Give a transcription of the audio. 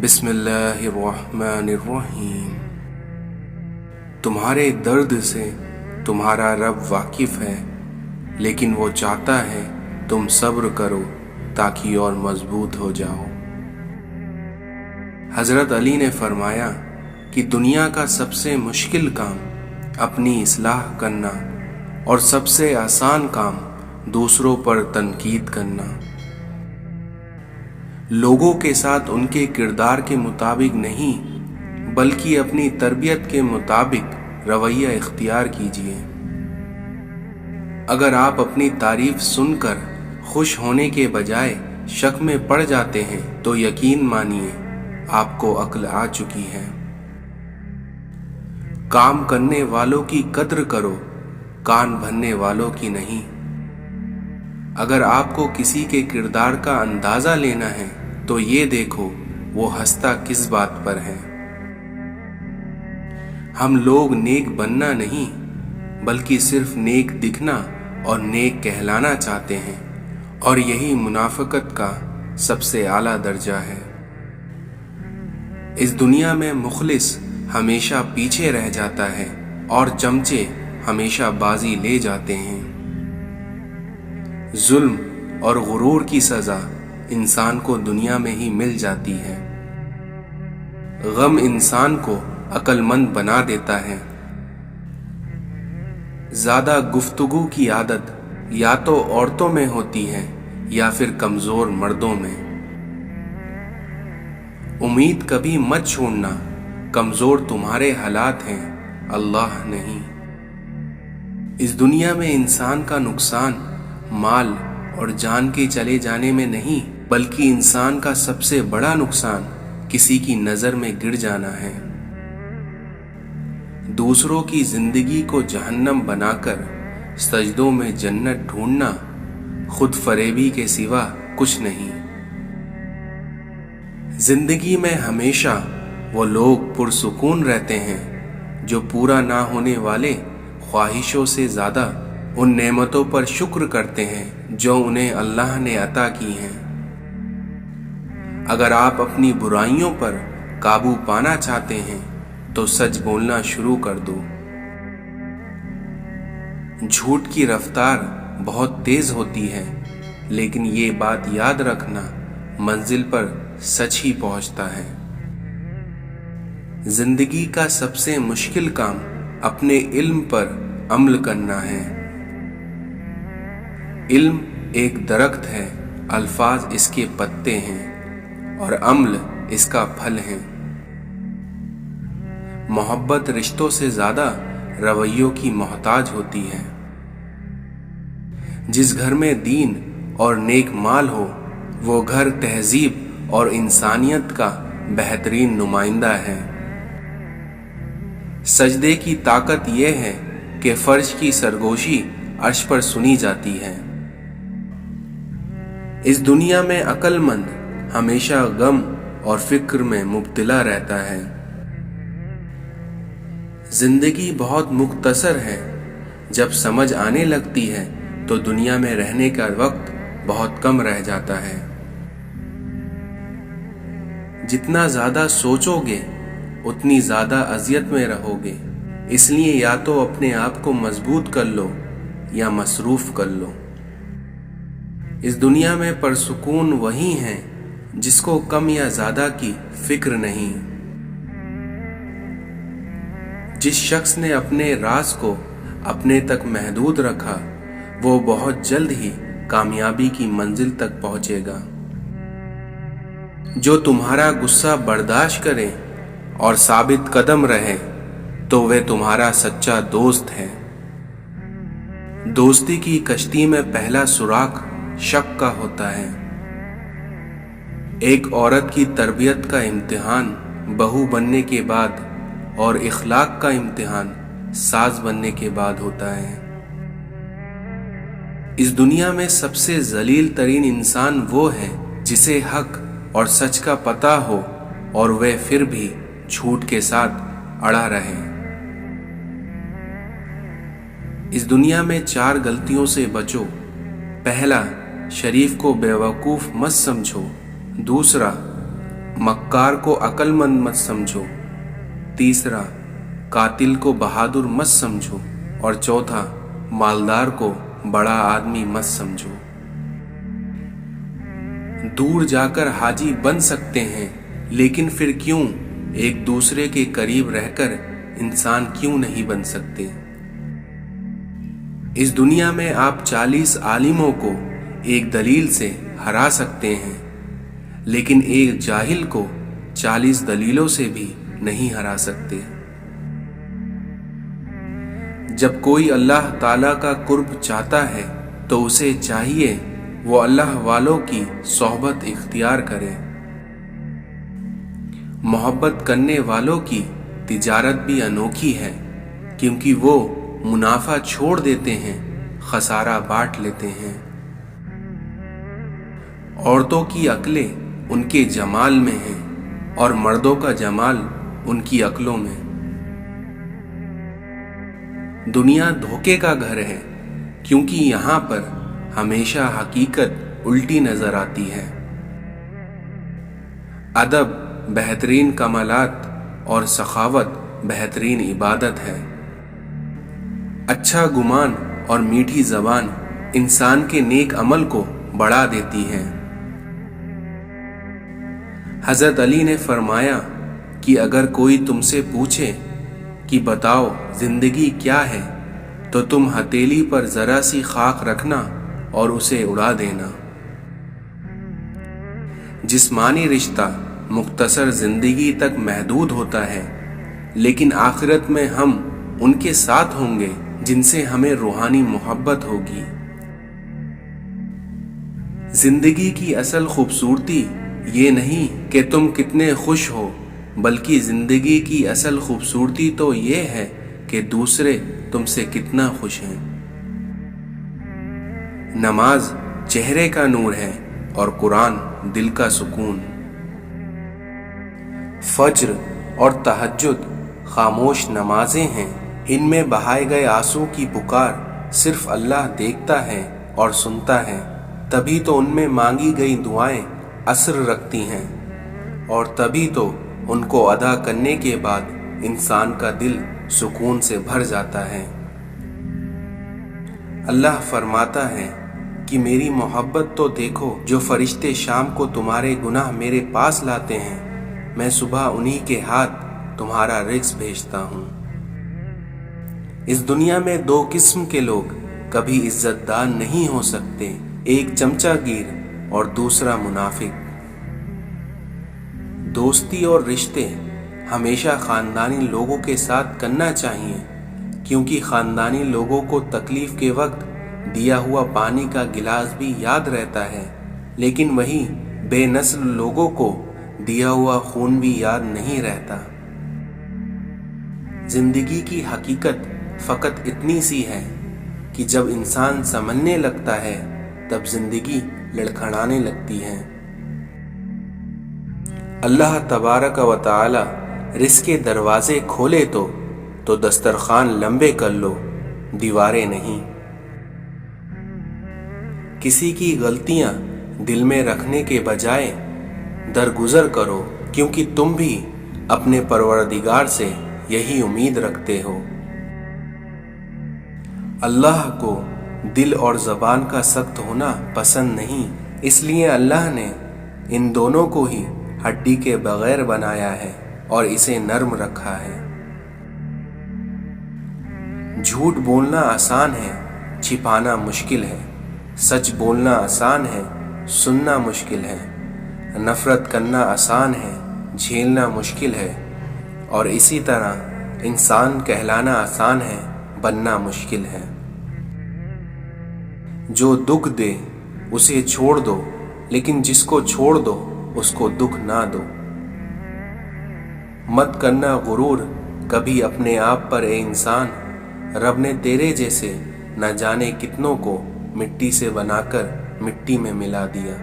بسم اللہ الرحمن الرحیم۔ تمہارے درد سے تمہارا رب واقف ہے، لیکن وہ چاہتا ہے تم صبر کرو تاکہ اور مضبوط ہو جاؤ۔ حضرت علی نے فرمایا کہ دنیا کا سب سے مشکل کام اپنی اصلاح کرنا اور سب سے آسان کام دوسروں پر تنقید کرنا۔ لوگوں کے ساتھ ان کے کردار کے مطابق نہیں بلکہ اپنی تربیت کے مطابق رویہ اختیار کیجیے۔ اگر آپ اپنی تعریف سن کر خوش ہونے کے بجائے شک میں پڑ جاتے ہیں تو یقین مانیے آپ کو عقل آ چکی ہے۔ کام کرنے والوں کی قدر کرو، کان بھرنے والوں کی نہیں۔ اگر آپ کو کسی کے کردار کا اندازہ لینا ہے تو یہ دیکھو وہ ہنستا کس بات پر ہے۔ ہم لوگ نیک بننا نہیں بلکہ صرف نیک دکھنا اور نیک کہلانا چاہتے ہیں، اور یہی منافقت کا سب سے اعلیٰ درجہ ہے۔ اس دنیا میں مخلص ہمیشہ پیچھے رہ جاتا ہے اور چمچے ہمیشہ بازی لے جاتے ہیں۔ ظلم اور غرور کی سزا انسان کو دنیا میں ہی مل جاتی ہے۔ غم انسان کو عقل مند بنا دیتا ہے۔ زیادہ گفتگو کی عادت یا تو عورتوں میں ہوتی ہے یا پھر کمزور مردوں میں۔ امید کبھی مت چھوڑنا، کمزور تمہارے حالات ہیں، اللہ نہیں۔ اس دنیا میں انسان کا نقصان مال اور جان کے چلے جانے میں نہیں بلکہ انسان کا سب سے بڑا نقصان کسی کی نظر میں گر جانا ہے۔ دوسروں کی زندگی کو جہنم بنا کر سجدوں میں جنت ڈھونڈنا خود فریبی کے سوا کچھ نہیں۔ زندگی میں ہمیشہ وہ لوگ پرسکون رہتے ہیں جو پورا نہ ہونے والے خواہشوں سے زیادہ ان نعمتوں پر شکر کرتے ہیں جو انہیں اللہ نے عطا کی ہیں۔ اگر آپ اپنی برائیوں پر قابو پانا چاہتے ہیں تو سچ بولنا شروع کر دو۔ جھوٹ کی رفتار بہت تیز ہوتی ہے، لیکن یہ بات یاد رکھنا منزل پر سچ ہی پہنچتا ہے۔ زندگی کا سب سے مشکل کام اپنے علم پر عمل کرنا ہے۔ علم ایک درخت ہے، الفاظ اس کے پتے ہیں اور عمل اس کا پھل ہے۔ محبت رشتوں سے زیادہ رویوں کی محتاج ہوتی ہے۔ جس گھر میں دین اور نیک مال ہو وہ گھر تہذیب اور انسانیت کا بہترین نمائندہ ہے۔ سجدے کی طاقت یہ ہے کہ فرش کی سرگوشی عرش پر سنی جاتی ہے۔ اس دنیا میں عقل مند ہمیشہ غم اور فکر میں مبتلا رہتا ہے۔ زندگی بہت مختصر ہے، جب سمجھ آنے لگتی ہے تو دنیا میں رہنے کا وقت بہت کم رہ جاتا ہے۔ جتنا زیادہ سوچو گے اتنی زیادہ اذیت میں رہو گے، اس لیے یا تو اپنے آپ کو مضبوط کر لو یا مصروف کر لو۔ اس دنیا میں پرسکون وہی ہیں جس کو کم یا زیادہ کی فکر نہیں۔ جس شخص نے اپنے راز کو اپنے تک محدود رکھا وہ بہت جلد ہی کامیابی کی منزل تک پہنچے گا۔ جو تمہارا غصہ برداشت کرے اور ثابت قدم رہے تو وہ تمہارا سچا دوست ہے۔ دوستی کی کشتی میں پہلا سوراخ شک کا ہوتا ہے۔ ایک عورت کی تربیت کا امتحان بہو بننے کے بعد اور اخلاق کا امتحان ساز بننے کے بعد ہوتا ہے۔ اس دنیا میں سب سے ذلیل ترین انسان وہ ہے جسے حق اور سچ کا پتہ ہو اور وہ پھر بھی جھوٹ کے ساتھ اڑا رہے۔ اس دنیا میں 4 غلطیوں سے بچو۔ پہلا، شریف کو بیوقوف مت سمجھو۔ دوسرا، मक्कार को अक्लमंद मत समझो। तीसरा, कातिल को बहादुर मत समझो। और चौथा, मालदार को बड़ा आदमी मत समझो। दूर जाकर हाजी बन सकते हैं, लेकिन फिर क्यों एक दूसरे के करीब रहकर इंसान क्यों नहीं बन सकते? इस दुनिया में आप 40 आलिमों को एक दलील से हरा सकते हैं, लेकिन एक जाहिल को 40 दलीलों से भी नहीं हरा सकते। जब कोई अल्लाह ताला का कुर्ब चाहता है तो उसे चाहिए वो अल्लाह वालों की सोहबत इख्तियार करे। मोहब्बत करने वालों की तिजारत भी अनोखी है, क्योंकि वो मुनाफा छोड़ देते हैं, खसारा बांट लेते हैं। औरतों की अक्लें उनके जमाल में हैं और मर्दों का जमाल उनकी अक्लों में। दुनिया धोखे का घर है, क्योंकि यहाँ पर हमेशा हकीकत उल्टी नजर आती है। अदब बेहतरीन कमालात और सखावत बेहतरीन इबादत है। अच्छा गुमान और मीठी जबान इंसान के नेक अमल को बढ़ा देती है। हजरत अली ने फरमाया कि अगर कोई तुमसे पूछे कि बताओ जिंदगी क्या है, तो तुम हथेली पर जरा सी खाक रखना और उसे उड़ा देना। जिस्मानी रिश्ता मुख्तसर जिंदगी तक महदूद होता है, लेकिन आखिरत में हम उनके साथ होंगे जिनसे हमें रूहानी मोहब्बत होगी। जिंदगी की असल खूबसूरती ये नहीं कि तुम कितने खुश हो, बल्कि जिंदगी की असल खूबसूरती तो ये है कि दूसरे तुमसे कितना खुश हैं। नमाज चेहरे का नूर है और कुरान दिल का सुकून। फज्र और तहज्जुद खामोश नमाजें हैं, इनमें बहाए गए आंसू की पुकार सिर्फ अल्लाह देखता है और सुनता है, तभी तो उनमें मांगी गई दुआएं असर रखती हैं, और तभी तो उनको अदा करने के बाद इंसान का दिल सुकून से भर जाता है। अल्लाह फरमाता है कि मेरी मोहब्बत तो देखो, जो फरिश्ते शाम को तुम्हारे गुनाह मेरे पास लाते हैं, मैं सुबह उन्हीं के हाथ तुम्हारा रिज़्क भेजता हूँ। इस दुनिया में दो किस्म के लोग कभी इज्जतदार नहीं हो सकते, एक चमचागीर और दूसरा मुनाफिक। दोस्ती और रिश्ते हमेशा खानदानी लोगों के साथ करना चाहिए, क्योंकि खानदानी लोगों को तकलीफ के वक्त दिया हुआ पानी का गिलास भी याद रहता है, लेकिन वही बेनस्ल लोगों को दिया हुआ खून भी याद नहीं रहता। जिंदगी की हकीकत फकत इतनी सी है कि जब इंसान समझने लगता है तब जिंदगी लड़खड़ाने लगती है। अल्लाह तबारक व तआला रिज़्क़ के दरवाजे खोले तो दस्तरखान लंबे कर लो, दीवारें नहीं। किसी की गलतियां दिल में रखने के बजाय दरगुजर करो, क्योंकि तुम भी अपने परवरदिगार से यही उम्मीद रखते हो। अल्लाह को दिल और ज़बान का सख्त होना पसंद नहीं, इसलिए अल्लाह ने इन दोनों को ही हड्डी के बगैर बनाया है और इसे नर्म रखा है। झूठ बोलना आसान है, छिपाना मुश्किल है। सच बोलना आसान है, सुनना मुश्किल है। नफरत करना आसान है, झेलना मुश्किल है। और इसी तरह इंसान कहलाना आसान है, बनना मुश्किल है। जो दुख दे उसे छोड़ दो, लेकिन जिसको छोड़ दो उसको दुख ना दो। मत करना गुरूर कभी अपने आप पर ए इंसान, रब ने तेरे जैसे न जाने कितनों को मिट्टी से बनाकर मिट्टी में मिला दिया।